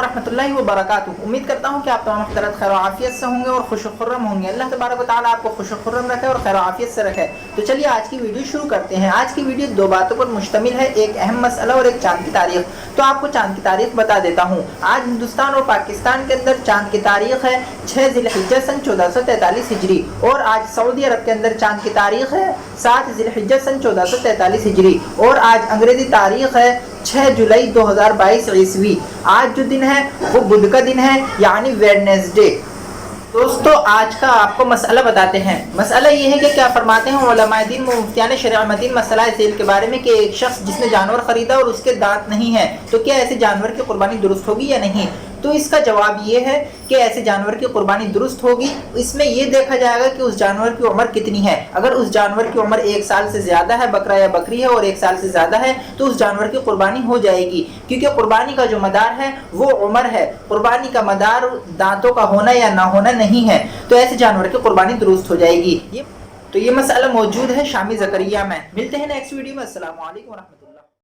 वरहमतुल्लाहि वबरकातुहू। उम्मीद करता हूँ कि आप तमाम हज़रात खैर आफियत से होंगे और खुश खुर्रम होंगे। अल्लाह तबारक व तआला आपको खुश खुर्रम रखे और खैर आफियत से रखे। तो चलिए आज की वीडियो शुरू करते हैं। आज की वीडियो दो बातों पर मुश्तमिल है, एक अहम मसला और एक चाँद की तारीख। तो आपको चाँद की तारीख बता देता हूँ। आज हिंदुस्तान और पाकिस्तान के अंदर चाँद की तारीख है 6 ज़िलहिज्जा सन 1443 हिजरी, और आज सऊदी अरब के अंदर चाँद की तारीख है 7 ज़िलहिज्जा सन 1443 हिजरी, और आज अंग्रेजी तारीख है 6 जुलाई 2022 ईस्वी। आज जो दिन है वो बुध का दिन है, यानी वेडनेसडे। दोस्तों आज का आपको मसला बताते हैं। मसला ये है कि क्या फरमाते हैं उलमाए दीन मुफ्तियान शरअ मदीन मसला झेल के बारे में कि एक शख्स जिसने जानवर खरीदा और उसके दांत नहीं है, तो क्या ऐसे जानवर की कुर्बानी दुरुस्त होगी या नहीं। तो इसका जवाब ये है कि ऐसे जानवर की कुर्बानी दुरुस्त होगी। इसमें ये देखा जाएगा कि उस जानवर की उम्र कितनी है। अगर उस जानवर की उम्र 1 साल से ज़्यादा है, बकरा या बकरी है, और 1 साल से ज़्यादा है, तो उस जानवर की कुर्बानी हो जाएगी, क्योंकि कुर्बानी का जो मदार है वो उम्र है। कुर्बानी का मदार दांतों का होना या ना होना नहीं है। तो ऐसे जानवर की कुर्बानी दुरुस्त हो जाएगी। ये मसला मौजूद है शामी ज़करिया में। मिलते हैं नेक्स्ट वीडियो में। अस्सलाम वालेकुम।